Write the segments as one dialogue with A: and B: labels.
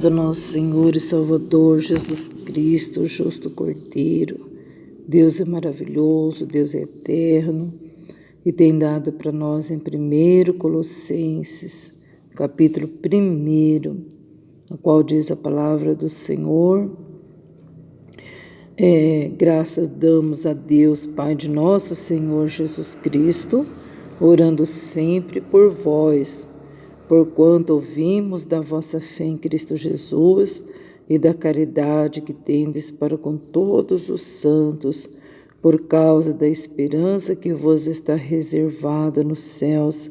A: do nosso Senhor e Salvador Jesus Cristo, o justo Cordeiro. Deus é maravilhoso, Deus é eterno e tem dado para nós em 1 Colossenses, capítulo 1, no qual diz a palavra do Senhor. Graças damos a Deus, Pai de nosso Senhor Jesus Cristo, orando sempre por vós, porquanto ouvimos da vossa fé em Cristo Jesus e da caridade que tendes para com todos os santos, por causa da esperança que vos está reservada nos céus,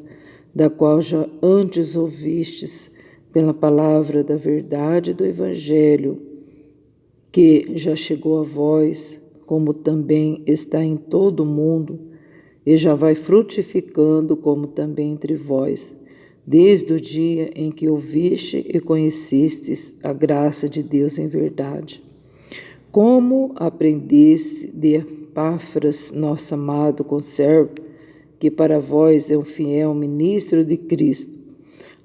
A: da qual já antes ouvistes pela palavra da verdade do Evangelho, que já chegou a vós, como também está em todo o mundo, e já vai frutificando como também entre vós, desde o dia em que ouviste e conhecestes a graça de Deus em verdade. Como aprendeste de Epáfras, nosso amado conservo, que para vós é um fiel ministro de Cristo,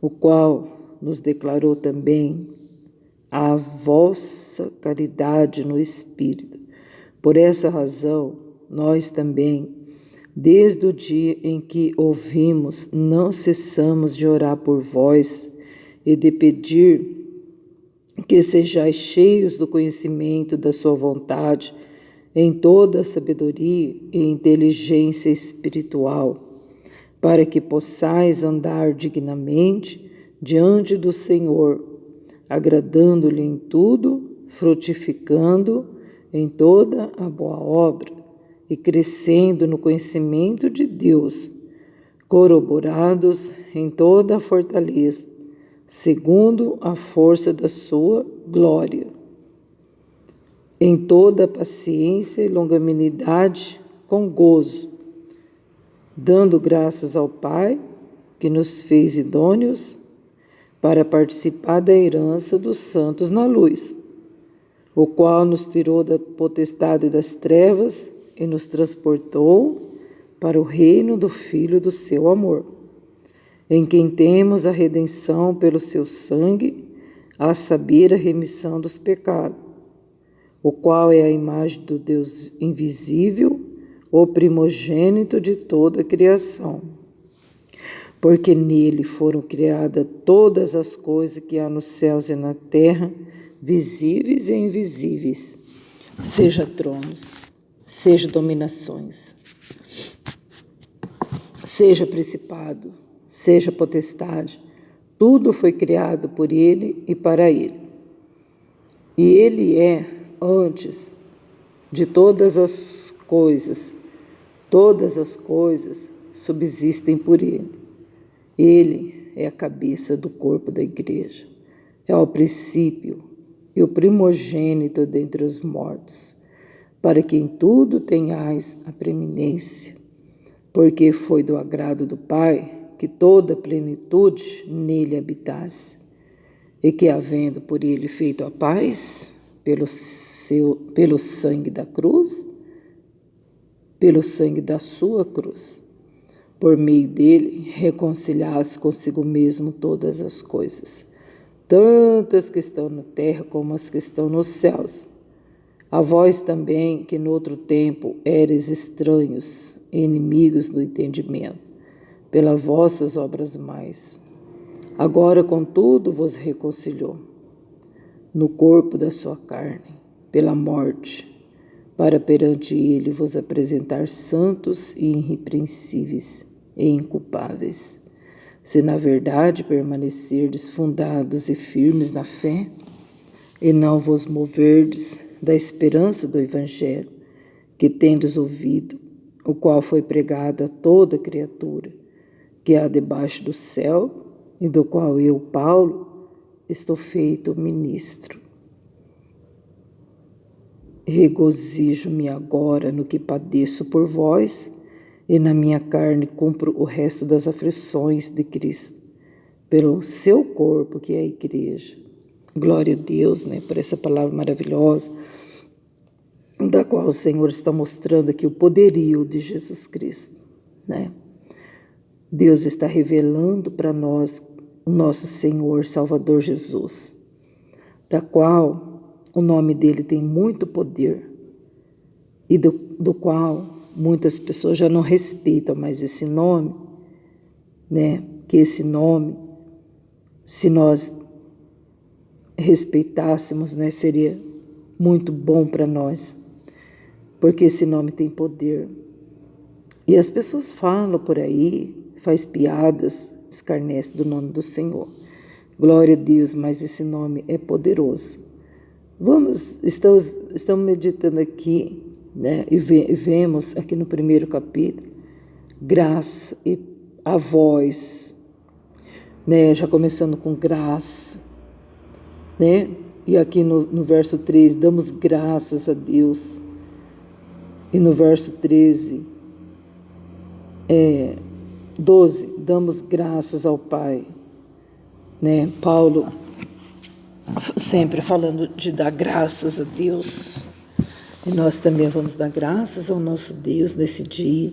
A: o qual nos declarou também a vossa caridade no Espírito. Por essa razão, nós também, desde o dia em que ouvimos, não cessamos de orar por vós e de pedir que sejais cheios do conhecimento da sua vontade, em toda a sabedoria e inteligência espiritual, para que possais andar dignamente diante do Senhor, agradando-lhe em tudo, frutificando em toda a boa obra e crescendo no conhecimento de Deus, corroborados em toda a fortaleza, segundo a força da sua glória, em toda a paciência e longanimidade com gozo, dando graças ao Pai, que nos fez idôneos para participar da herança dos santos na luz, o qual nos tirou da potestade das trevas e nos transportou para o reino do Filho do seu amor, em quem temos a redenção pelo seu sangue, a saber, a remissão dos pecados, o qual é a imagem do Deus invisível, o primogênito de toda a criação. Porque nele foram criadas todas as coisas que há nos céus e na terra, visíveis e invisíveis, seja tronos, seja dominações, seja principado, seja potestade, tudo foi criado por ele e para ele. E ele é antes de todas as coisas subsistem por ele. Ele é a cabeça do corpo da igreja, é o princípio e o primogênito dentre os mortos, para que em tudo tenhais a preeminência, porque foi do agrado do Pai que toda a plenitude nele habitasse, e que, havendo por ele feito a paz, pelo sangue da cruz, pelo sangue da sua cruz, por meio dele reconciliasse consigo mesmo todas as coisas, tanto as que estão na terra como as que estão nos céus. A vós também, que no outro tempo éreis estranhos e inimigos do entendimento, pelas vossas obras mais. Agora, contudo, vos reconciliou no corpo da sua carne, pela morte, para perante ele vos apresentar santos e irrepreensíveis e inculpáveis, se na verdade permanecerdes fundados e firmes na fé, e não vos moverdes da esperança do Evangelho, que tendes ouvido, o qual foi pregado a toda criatura, que há debaixo do céu, e do qual eu, Paulo, estou feito ministro. Regozijo-me agora no que padeço por vós, e na minha carne cumpro o resto das aflições de Cristo, pelo seu corpo, que é a igreja. Glória a Deus, por essa palavra maravilhosa, da qual o Senhor está mostrando aqui o poderio de Jesus Cristo, Deus está revelando para nós o nosso Senhor Salvador Jesus, da qual o nome dele tem muito poder e do qual muitas pessoas já não respeitam mais esse nome, né? Que esse nome, se nós respeitássemos, né, seria muito bom para nós, porque esse nome tem poder. E as pessoas falam por aí, faz piadas, escarnecem do nome do Senhor. Glória a Deus, mas esse nome é poderoso. Estamos meditando aqui, né, e vemos aqui no primeiro capítulo, graça e a voz, né, já começando com graça, né, e aqui no verso 3, damos graças a Deus, e no verso 12, damos graças ao Pai, né, Paulo sempre falando de dar graças a Deus, e nós também vamos dar graças ao nosso Deus nesse dia,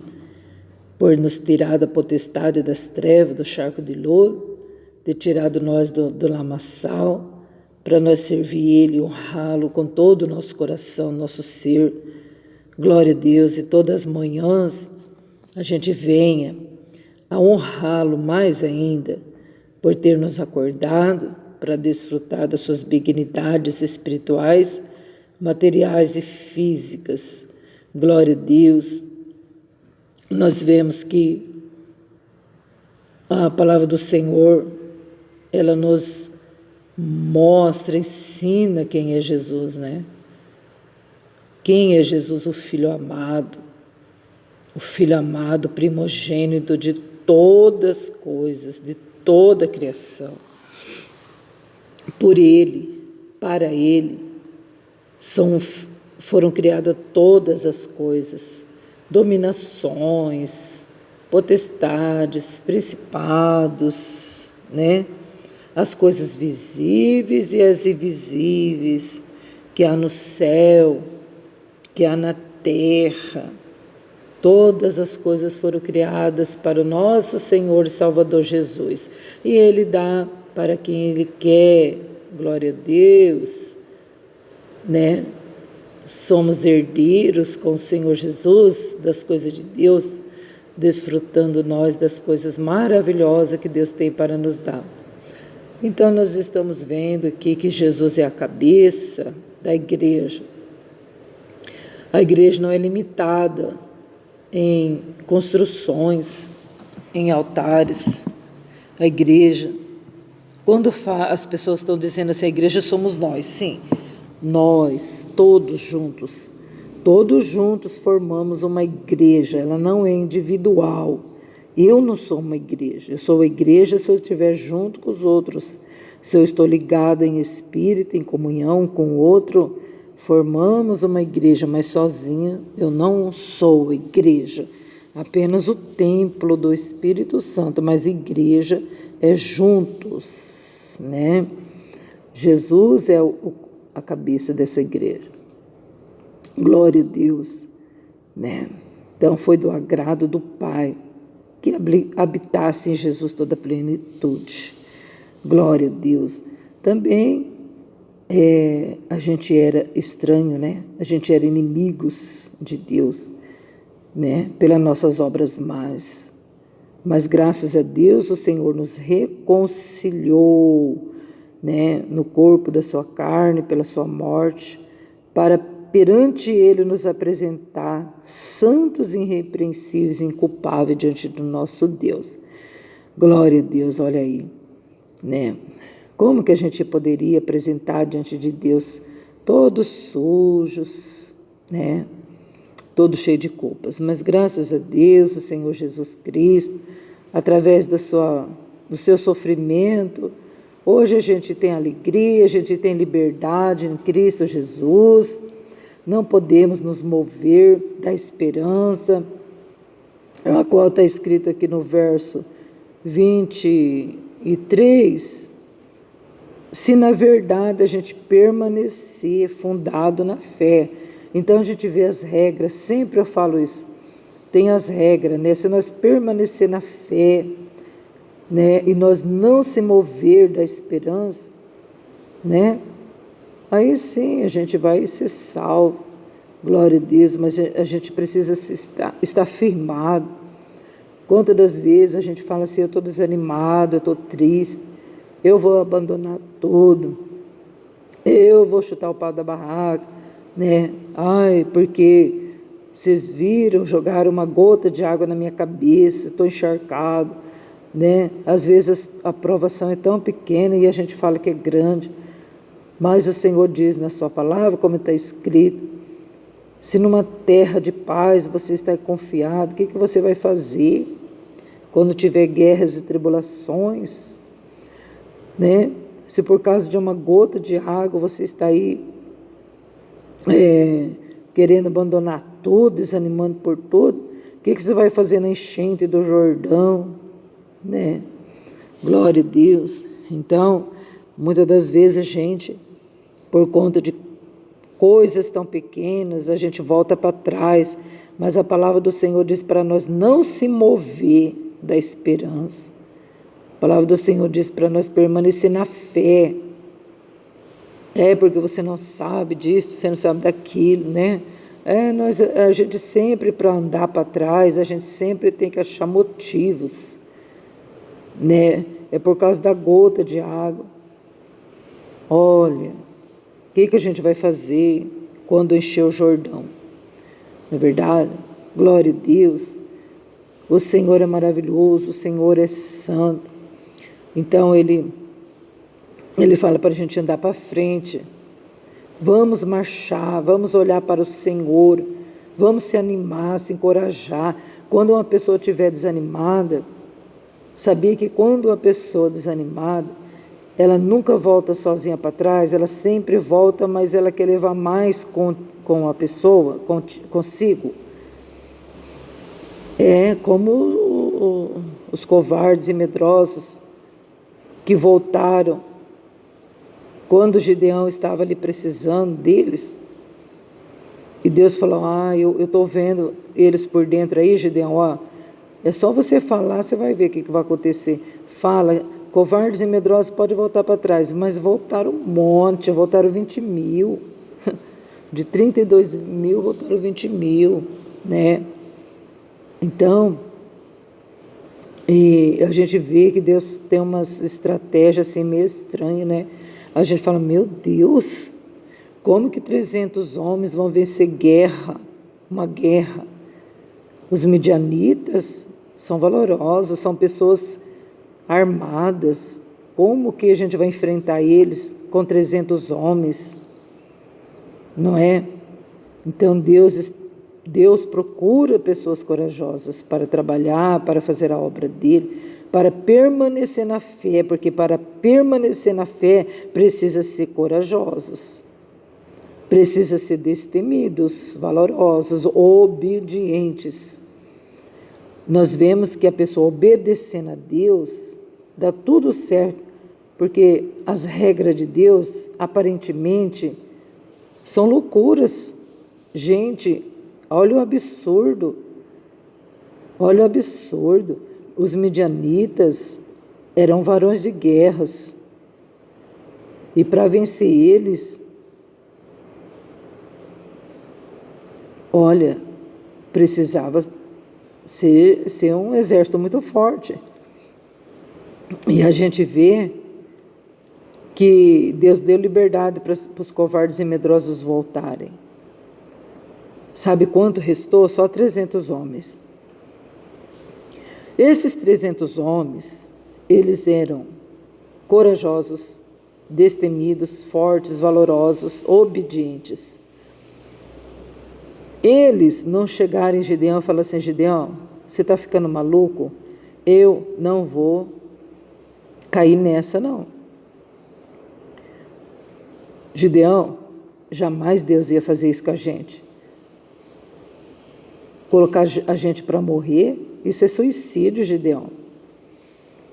A: por nos tirar da potestade das trevas, do charco de lodo, ter tirado nós do lamaçal, para nós servir Ele e honrá-lo com todo o nosso coração, nosso ser. Glória a Deus, e todas as manhãs a gente venha a honrá-lo mais ainda, por ter nos acordado para desfrutar das suas benignidades espirituais, materiais e físicas. Glória a Deus. Nós vemos que a palavra do Senhor, ela nos mostra, ensina quem é Jesus, né? Quem é Jesus, o Filho amado, primogênito de todas as coisas, de toda a criação. Por Ele, para Ele, foram criadas todas as coisas, dominações, potestades, principados, né? As coisas visíveis e as invisíveis, que há no céu, que há na terra. Todas as coisas foram criadas para o nosso Senhor e Salvador Jesus. E Ele dá para quem Ele quer, glória a Deus, né? Somos herdeiros com o Senhor Jesus das coisas de Deus, desfrutando nós das coisas maravilhosas que Deus tem para nos dar. Então nós estamos vendo aqui que Jesus é a cabeça da igreja. A igreja não é limitada em construções, em altares. A igreja, quando as pessoas estão dizendo assim, a igreja somos nós, sim, nós, todos juntos formamos uma igreja, ela não é individual. Eu não sou uma igreja, eu sou a igreja se eu estiver junto com os outros, se eu estou ligada em espírito, em comunhão com o outro, formamos uma igreja, mas sozinha eu não sou igreja, apenas o templo do Espírito Santo, mas igreja é juntos, né? Jesus é a cabeça dessa igreja. Glória a Deus, né? Então foi do agrado do Pai que habitasse em Jesus toda a plenitude. Glória a Deus. Também a gente era estranho, né? A gente era inimigos de Deus, né? Pelas nossas obras más. Mas graças a Deus o Senhor nos reconciliou, né? No corpo da sua carne, pela sua morte, para perante Ele nos apresentar santos, irrepreensíveis, inculpáveis diante do nosso Deus. Glória a Deus, olha aí, né? Como que a gente poderia apresentar diante de Deus todos sujos, né? Todos cheios de culpas. Mas graças a Deus, o Senhor Jesus Cristo, através do seu sofrimento, hoje a gente tem alegria, a gente tem liberdade em Cristo Jesus. Não podemos nos mover da esperança, a qual está escrito aqui no verso 23, se na verdade a gente permanecer fundado na fé. Então a gente vê as regras, sempre eu falo isso, tem as regras, né? Se nós permanecer na fé, né? E nós não se mover da esperança, né? aí sim a gente vai ser salvo. Glória a Deus, mas a gente precisa estar firmado. Quantas das vezes a gente fala assim, eu estou desanimado, eu estou triste, eu vou abandonar tudo, eu vou chutar o pau da barraca, né? Ai, porque vocês viram, jogaram uma gota de água na minha cabeça, estou encharcado, né? Às vezes a provação é tão pequena e a gente fala que é grande, mas o Senhor diz na sua palavra, como está escrito, se numa terra de paz você está confiado, o que você vai fazer quando tiver guerras e tribulações, né? Se por causa de uma gota de água você está aí querendo abandonar tudo, desanimando por tudo, o que você vai fazer na enchente do Jordão, né? Glória a Deus. Então, muitas das vezes a gente, por conta de coisas tão pequenas, a gente volta para trás, mas a palavra do Senhor diz para nós não se mover da esperança. A palavra do Senhor diz para nós permanecer na fé. Porque você não sabe disso, você não sabe daquilo, né? A gente sempre, para andar para trás, a gente sempre tem que achar motivos, né? É por causa da gota de água. Olha, o que a gente vai fazer quando encher o Jordão? Não é verdade? Glória a Deus. O Senhor é maravilhoso, o Senhor é santo. Então Ele fala para a gente andar para frente. Vamos marchar, vamos olhar para o Senhor, vamos se animar, se encorajar. Quando uma pessoa estiver desanimada, sabia que quando uma pessoa desanimada, ela nunca volta sozinha para trás, ela sempre volta, mas ela quer levar mais com a pessoa, consigo. É como os covardes e medrosos que voltaram quando Gideão estava ali precisando deles. E Deus falou, eu estou vendo eles por dentro aí, Gideão, é só você falar, você vai ver o que vai acontecer. Fala, covardes e medrosos podem voltar para trás, mas voltaram um monte, voltaram 20 mil. De 32 mil, voltaram 20 mil, né? Então, e a gente vê que Deus tem umas estratégias assim meio estranhas, né? A gente fala, meu Deus, como que 300 homens vão vencer guerra, uma guerra? Os midianitas são valorosos, são pessoas armadas. Como que a gente vai enfrentar eles com 300 homens? Não é? Então Deus procura pessoas corajosas para trabalhar, para fazer a obra dele, para permanecer na fé, porque para permanecer na fé precisa ser corajosos, precisa ser destemidos, valorosos, obedientes. Nós vemos que a pessoa obedecendo a Deus dá tudo certo, porque as regras de Deus aparentemente são loucuras. Gente, olha o absurdo. Olha o absurdo. Os midianitas eram varões de guerras. E para vencer eles, olha, precisava ser um exército muito forte. E a gente vê que Deus deu liberdade para os covardes e medrosos voltarem. Sabe quanto restou? Só 300 homens. Esses 300 homens, eles eram corajosos, destemidos, fortes, valorosos, obedientes. Eles não chegaram em Gideão e falaram assim, Gideão, você está ficando maluco? Eu não vou cair nessa, não. Gideão, jamais Deus ia fazer isso com a gente. Colocar a gente para morrer, isso é suicídio, Gideão.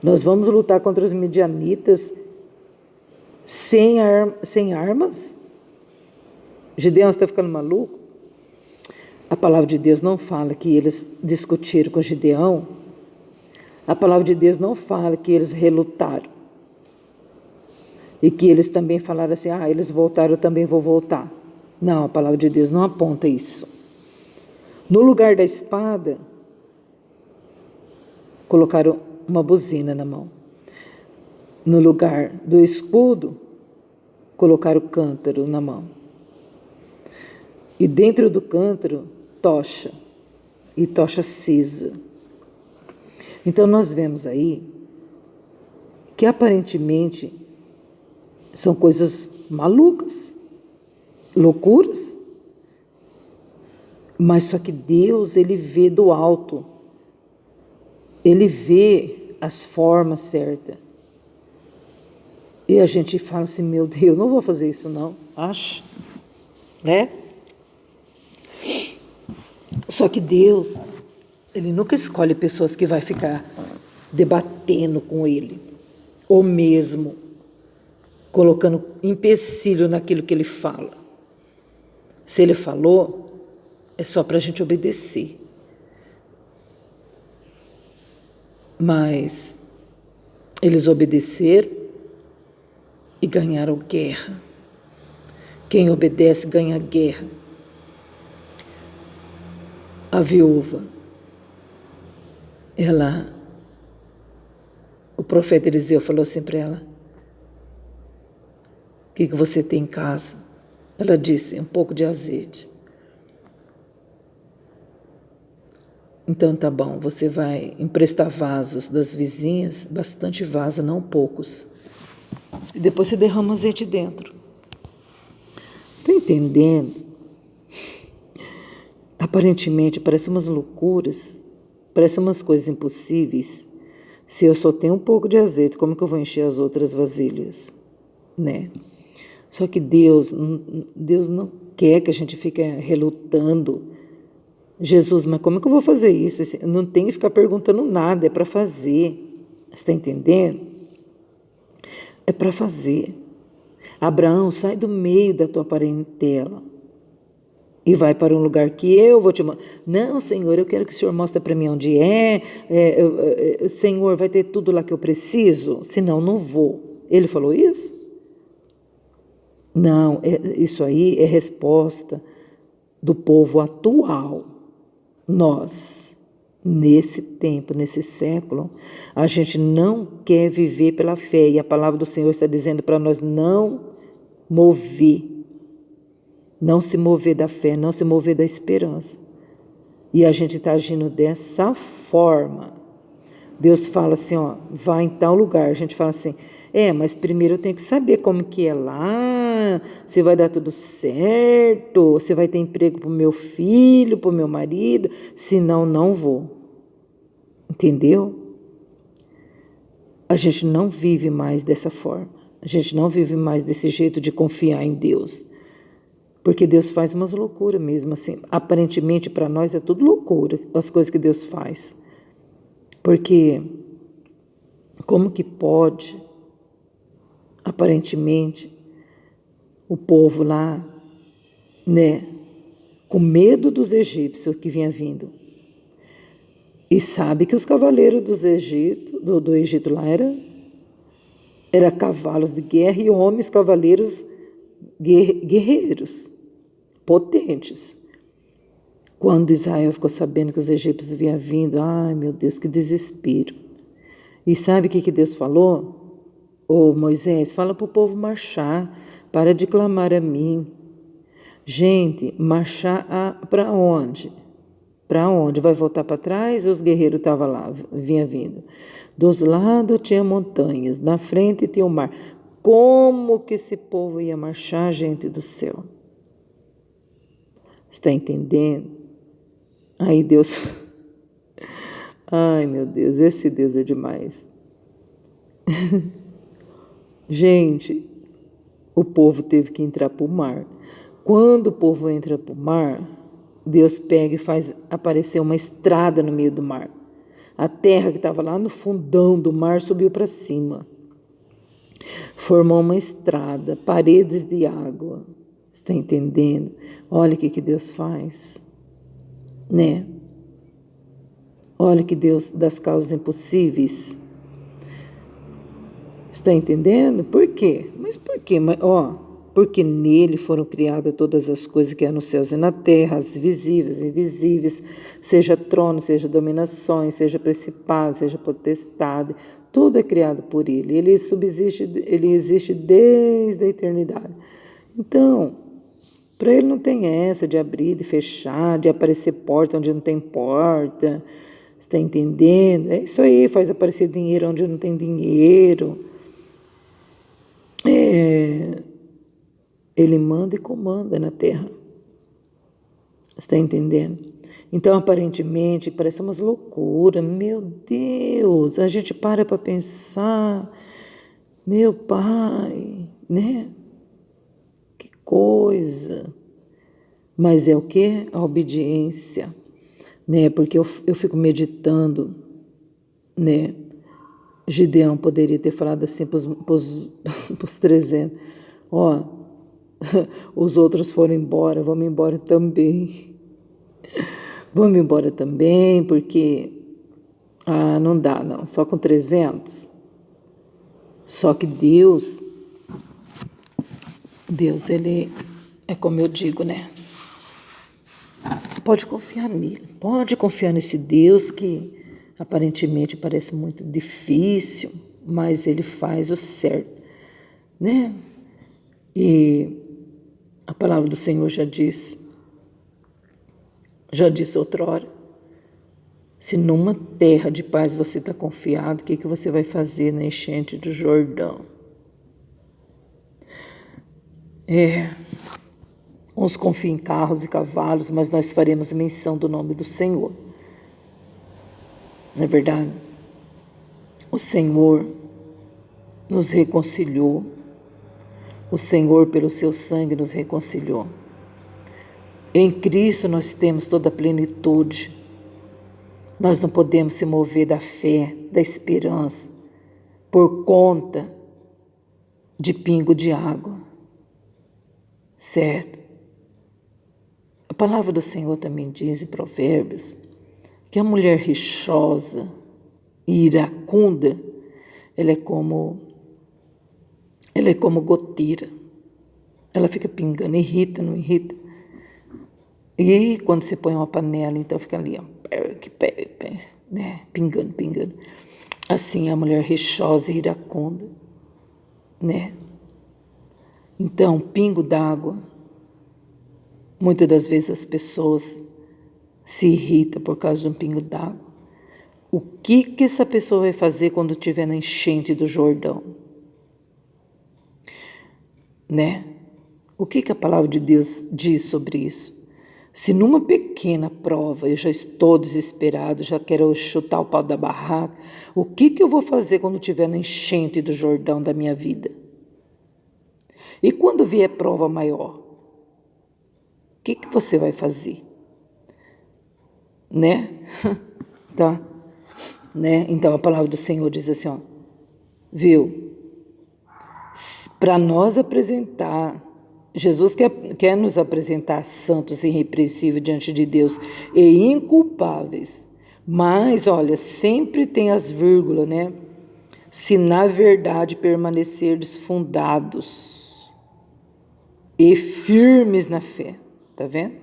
A: Nós vamos lutar contra os midianitas sem armas? Gideão, você está ficando maluco? A palavra de Deus não fala que eles discutiram com Gideão. A palavra de Deus não fala que eles relutaram. E que eles também falaram assim, eles voltaram, eu também vou voltar. Não, a palavra de Deus não aponta isso. No lugar da espada, colocaram uma buzina na mão. No lugar do escudo, colocaram o cântaro na mão. E dentro do cântaro, tocha. E tocha acesa. Então nós vemos aí que aparentemente são coisas malucas, loucuras, mas só que Deus, Ele vê do alto, Ele vê as formas certas. E a gente fala assim, meu Deus, eu não vou fazer isso não, acho, né? Só que Deus, Ele nunca escolhe pessoas que vai ficar debatendo com Ele, ou mesmo colocando empecilho naquilo que Ele fala. Se Ele falou, é só para a gente obedecer. Mas eles obedeceram e ganharam guerra. Quem obedece ganha guerra. A viúva, o profeta Eliseu falou assim para ela, o que você tem em casa? Ela disse, um pouco de azeite. Então tá bom, você vai emprestar vasos das vizinhas, bastante vaso, não poucos. E depois você derrama azeite dentro. Tá entendendo? Aparentemente parece umas loucuras, parece umas coisas impossíveis. Se eu só tenho um pouco de azeite, como que eu vou encher as outras vasilhas? Né? Só que Deus não quer que a gente fique relutando. Jesus, mas como que eu vou fazer isso? Não tem que ficar perguntando nada, é para fazer. Você está entendendo? É para fazer. Abraão, sai do meio da tua parentela e vai para um lugar que eu vou te mostrar. Não, Senhor, eu quero que o Senhor mostre para mim onde Senhor, vai ter tudo lá que eu preciso? Senão, não vou. Ele falou isso? Não, isso aí é resposta do povo atual. Nós, nesse tempo, nesse século, a gente não quer viver pela fé. E a palavra do Senhor está dizendo para nós não se mover da fé, não se mover da esperança. E a gente está agindo dessa forma. Deus fala assim, vai em tal lugar. A gente fala assim, mas primeiro eu tenho que saber como que é lá, se vai dar tudo certo, se vai ter emprego para o meu filho, para o meu marido, senão não vou. Entendeu? A gente não vive mais dessa forma. A gente não vive mais desse jeito de confiar em Deus. Porque Deus faz umas loucuras mesmo, assim. Aparentemente para nós é tudo loucura, as coisas que Deus faz. Porque como que pode, aparentemente, o povo lá, né, com medo dos egípcios que vinha vindo, e sabe que os cavaleiros do Egito lá era cavalos de guerra e homens cavaleiros guerreiros, potentes. Quando Israel ficou sabendo que os egípcios vinham vindo, ai meu Deus, que desespero. E sabe o que Deus falou? Moisés, fala para o povo marchar, para de clamar a mim. Gente, marchar para onde? Para onde? Vai voltar para trás? Os guerreiros estavam lá, vinha vindo. Dos lados tinha montanhas, na frente tinha o mar. Como que esse povo ia marchar, gente do céu? Está entendendo? Aí Deus... Ai, meu Deus, esse Deus é demais. Gente, o povo teve que entrar para o mar. Quando o povo entra para o mar, Deus pega e faz aparecer uma estrada no meio do mar. A terra que estava lá no fundão do mar subiu para cima. Formou uma estrada, paredes de água. Está entendendo? Olha o que Deus faz, né? Olha que Deus das causas impossíveis. Está entendendo? Por quê? Mas por quê? Porque nele foram criadas todas as coisas que há nos céus e na terra, as visíveis e invisíveis, seja trono, seja dominações, seja principado, seja potestade, tudo é criado por ele. Ele existe desde a eternidade. Então, para ele não tem essa de abrir, de fechar, de aparecer porta onde não tem porta. Está entendendo? É isso aí, faz aparecer dinheiro onde não tem dinheiro. Ele manda e comanda na terra. Está entendendo? Então, aparentemente, parece umas loucuras. Meu Deus, a gente para pensar. Meu Pai, né? Que coisa. Mas é o quê? A obediência. Né? Porque eu fico meditando, né? Gideão poderia ter falado assim para os 300. Os outros foram embora, vamos embora também. Vamos embora também, porque não dá, não. Só com 300. Só que Deus, ele é como eu digo, né? Pode confiar nele, pode confiar nesse Deus que aparentemente parece muito difícil, mas ele faz o certo, né? E a palavra do Senhor já disse outrora, se numa terra de paz você está confiado, o que você vai fazer na enchente do Jordão? Uns confiam em carros e cavalos, mas nós faremos menção do nome do Senhor. Não é verdade? O Senhor nos reconciliou. O Senhor, pelo seu sangue, nos reconciliou. Em Cristo nós temos toda a plenitude. Nós não podemos se mover da fé, da esperança, por conta de pingo de água. Certo? A palavra do Senhor também diz em Provérbios que a mulher rixosa e iracunda, ela é como goteira. Ela fica pingando, irrita, não irrita? E quando você põe uma panela, então fica ali, ó, né? Pingando. Assim a mulher rixosa e iracunda, né? Então, pingo d'água, muitas das vezes as pessoas se irritam por causa de um pingo d'água. O que essa pessoa vai fazer quando estiver na enchente do Jordão? Né? O que a palavra de Deus diz sobre isso? Se numa pequena prova eu já estou desesperado, já quero chutar o pau da barraca, o que eu vou fazer quando estiver na enchente do Jordão da minha vida? E quando vier prova maior, o que você vai fazer? Né? Tá? Né? Então a palavra do Senhor diz assim, ó, viu? Para nós apresentar, Jesus quer nos apresentar santos e irrepreensíveis diante de Deus e inculpáveis. Mas, olha, sempre tem as vírgulas, né? Se na verdade permanecerdes fundados e firmes na fé. Tá vendo?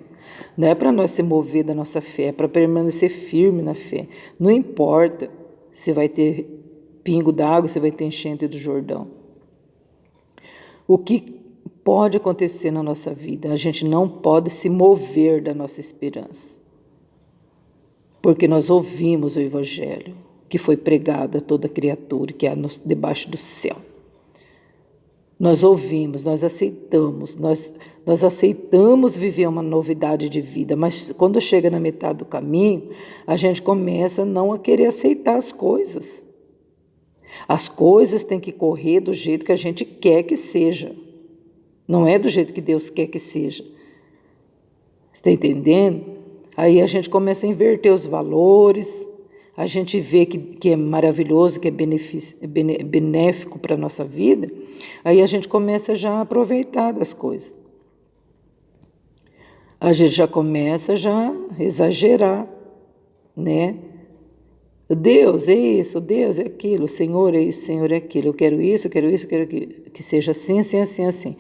A: Não é para nós se mover da nossa fé, é para permanecer firme na fé. Não importa se vai ter pingo d'água, se vai ter enchente do Jordão. O que pode acontecer na nossa vida? A gente não pode se mover da nossa esperança. Porque nós ouvimos o Evangelho que foi pregado a toda criatura que há debaixo do céu. Nós ouvimos, nós aceitamos, nós aceitamos viver uma novidade de vida, mas quando chega na metade do caminho, a gente começa não a querer aceitar as coisas. As coisas têm que correr do jeito que a gente quer que seja. Não é do jeito que Deus quer que seja. Está entendendo? Aí a gente começa a inverter os valores, a gente vê que é maravilhoso, que é benéfico para a nossa vida, aí a gente começa já a aproveitar das coisas. A gente já começa a exagerar, né? Deus é isso, Deus é aquilo, o Senhor é isso, o Senhor é aquilo, eu quero isso, eu quero isso, eu quero que seja assim, assim, assim, assim.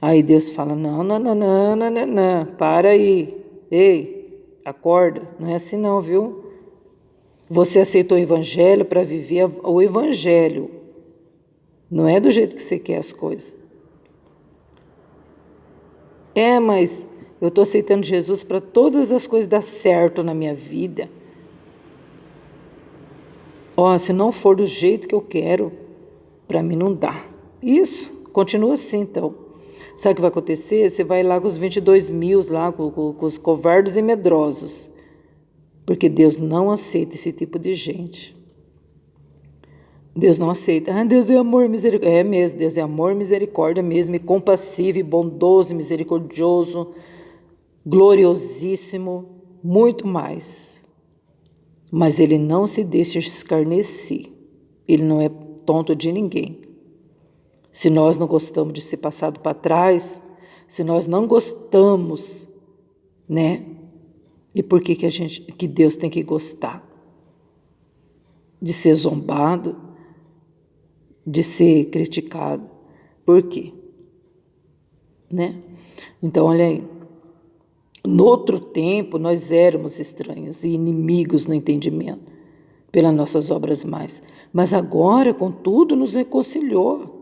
A: Aí Deus fala, não, não, não, não, não, não, não, para aí, ei, acorda, não é assim não, viu? Você aceitou o Evangelho para viver o Evangelho, não é do jeito que você quer as coisas. Mas eu estou aceitando Jesus para todas as coisas dar certo na minha vida. Se não for do jeito que eu quero, para mim não dá. Isso, continua assim então. Sabe o que vai acontecer? Você vai lá com os 22 mil, lá com os covardes e medrosos. Porque Deus não aceita esse tipo de gente. Deus não aceita. Deus é amor e misericórdia. É mesmo, Deus é amor e misericórdia mesmo, e compassivo, e bondoso, e misericordioso, gloriosíssimo, muito mais. Mas Ele não se deixa escarnecer. Ele não é tonto de ninguém. Se nós não gostamos de ser passado para trás, se nós não gostamos, né? E por que que Deus tem que gostar? De ser zombado, de ser criticado. Por quê? Né? Então, olha aí. No outro tempo, nós éramos estranhos e inimigos no entendimento, pelas nossas obras mais. Mas agora, contudo, nos reconciliou.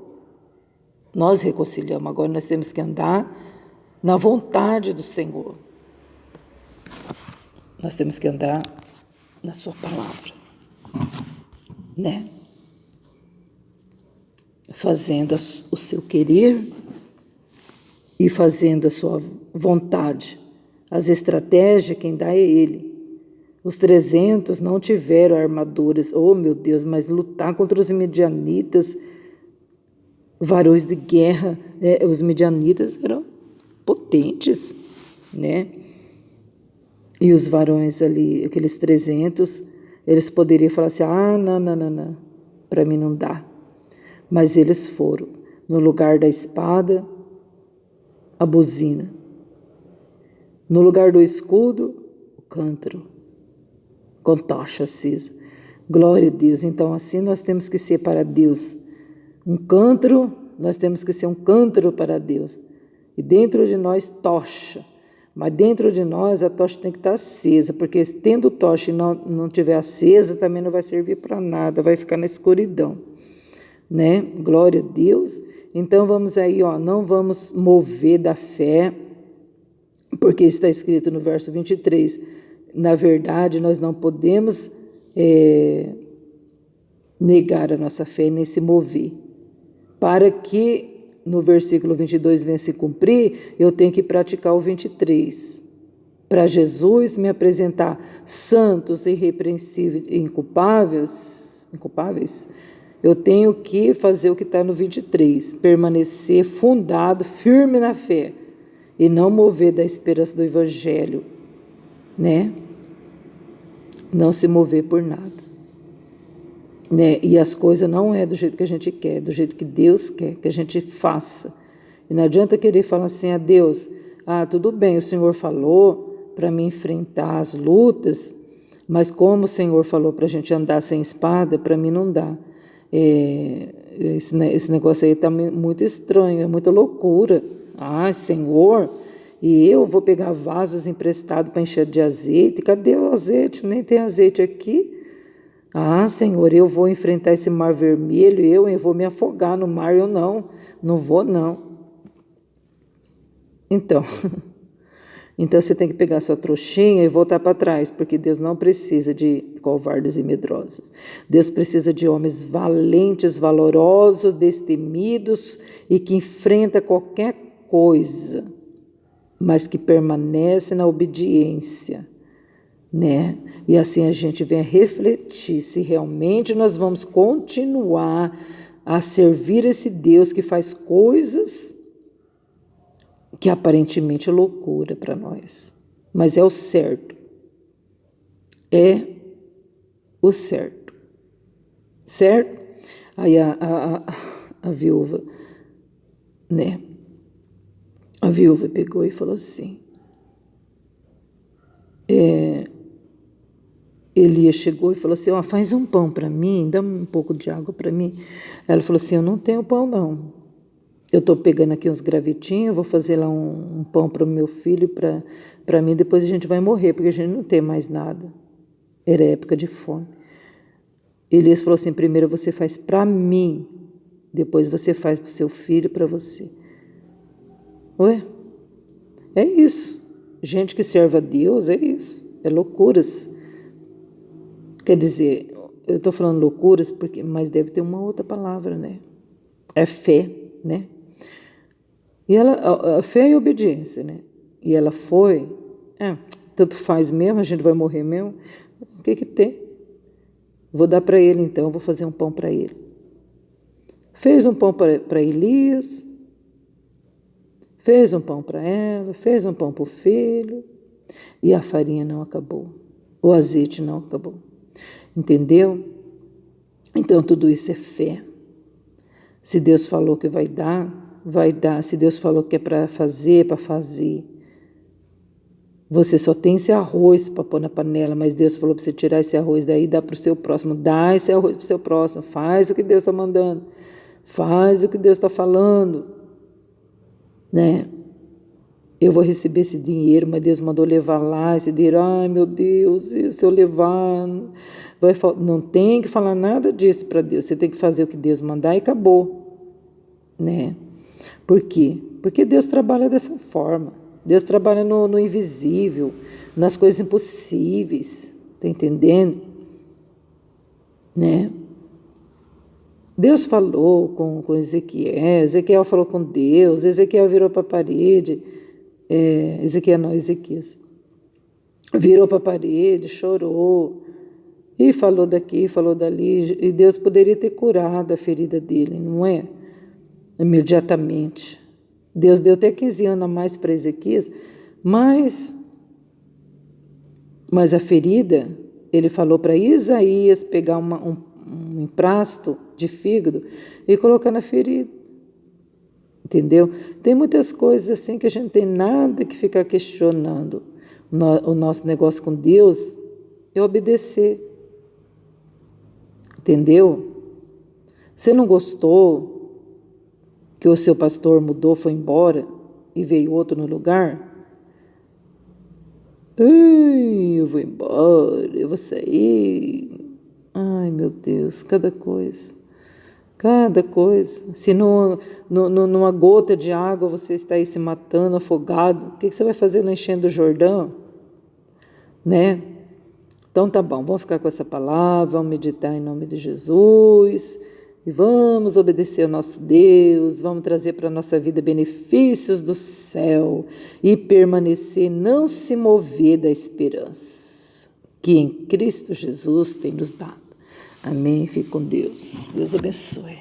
A: Nós reconciliamos. Agora nós temos que andar na vontade do Senhor. Nós temos que andar na sua palavra, né? Fazendo o seu querer e fazendo a sua vontade. As estratégias, quem dá é Ele. Os 300 não tiveram armaduras. Oh, meu Deus, mas lutar contra os midianitas, varões de guerra, os midianitas eram potentes, né? E os varões ali, aqueles 300, eles poderiam falar assim, não, não, não, não, para mim não dá. Mas eles foram, no lugar da espada, a buzina. No lugar do escudo, o cântaro, com tocha acesa. Glória a Deus. Então, assim nós temos que ser para Deus. Um cântaro, nós temos que ser um cântaro para Deus. E dentro de nós, tocha. Mas dentro de nós, a tocha tem que estar acesa, porque tendo tocha e não tiver acesa, também não vai servir para nada, vai ficar na escuridão. Né? Glória a Deus. Então, vamos aí, não vamos mover da fé, porque está escrito no verso 23, na verdade, nós não podemos negar a nossa fé nem se mover. Para que no versículo 22 venha se cumprir, eu tenho que praticar o 23. Para Jesus me apresentar santos, irrepreensíveis e inculpáveis, eu tenho que fazer o que está no 23, permanecer fundado, firme na fé, e não mover da esperança do Evangelho, né? Não se mover por nada. Né? E as coisas não é do jeito que a gente quer, do jeito que Deus quer que a gente faça. E não adianta querer falar assim a Deus, tudo bem, o Senhor falou para me enfrentar as lutas, mas como o Senhor falou para a gente andar sem espada, para mim não dá. Esse negócio aí está muito estranho, é muita loucura. Senhor, e eu vou pegar vasos emprestados para encher de azeite? Cadê o azeite? Nem tem azeite aqui. Senhor, eu vou enfrentar esse mar vermelho, eu vou me afogar no mar, eu não vou não. Então você tem que pegar sua trouxinha e voltar para trás, porque Deus não precisa de covardes e medrosos. Deus precisa de homens valentes, valorosos, destemidos e que enfrentam qualquer coisa, mas que permanecem na obediência. Né? E assim a gente vem a refletir se realmente nós vamos continuar a servir esse Deus que faz coisas que aparentemente é loucura para nós, mas é o certo. É o certo. Certo? Aí a viúva, né? A viúva pegou e falou assim, Elias chegou e falou assim, faz um pão para mim, dá um pouco de água para mim. Ela falou assim, eu não tenho pão não. Eu estou pegando aqui uns gravetinhos, vou fazer lá um pão para o meu filho, para mim, depois a gente vai morrer, porque a gente não tem mais nada. Era época de fome. Elias falou assim, primeiro você faz para mim, depois você faz para o seu filho e para você. Ué, é isso. Gente que serve a Deus, é isso. É loucuras. Quer dizer, eu estou falando loucuras, mas deve ter uma outra palavra, né? É fé, né? E a fé e a obediência, né? E ela foi, tanto faz mesmo, a gente vai morrer mesmo. O que tem? Vou dar para ele então, vou fazer um pão para ele. Fez um pão para Elias, fez um pão para ela, fez um pão para o filho, e a farinha não acabou, o azeite não acabou. Entendeu? Então tudo isso é fé. Se Deus falou que vai dar, vai dar. Se Deus falou que é para fazer, para fazer. Você só tem esse arroz para pôr na panela, mas Deus falou para você tirar esse arroz daí e dar para o seu próximo. Dá esse arroz para o seu próximo. Faz o que Deus está mandando. Faz o que Deus está falando. Né? Eu vou receber esse dinheiro, mas Deus mandou levar lá esse dinheiro. Ai, meu Deus, e se eu levar... Não tem que falar nada disso para Deus. Você tem que fazer o que Deus mandar e acabou. Né? Por quê? Porque Deus trabalha dessa forma. Deus trabalha no invisível, nas coisas impossíveis. Está entendendo? Né? Deus falou com Ezequiel, Ezequiel falou com Deus, Ezequiel virou para a parede, Ezequias. Virou para a parede, chorou, e falou daqui, falou dali, e Deus poderia ter curado a ferida dele, não é? Imediatamente. Deus deu até 15 anos a mais para Ezequias, mas a ferida, ele falou para Isaías pegar um emprasto de fígado e colocar na ferida. Entendeu? Tem muitas coisas assim que a gente não tem nada que ficar questionando. O nosso negócio com Deus é obedecer. Entendeu? Você não gostou que o seu pastor mudou, foi embora e veio outro no lugar? Ai, eu vou embora, eu vou sair. Ai, meu Deus, cada coisa. Se numa gota de água você está aí se matando, afogado, o que você vai fazer no enchendo do Jordão? Né? Então tá bom, vamos ficar com essa palavra, vamos meditar em nome de Jesus e vamos obedecer ao nosso Deus, vamos trazer para a nossa vida benefícios do céu e permanecer, não se mover da esperança que em Cristo Jesus tem nos dado. Amém. Fique com Deus. Deus abençoe.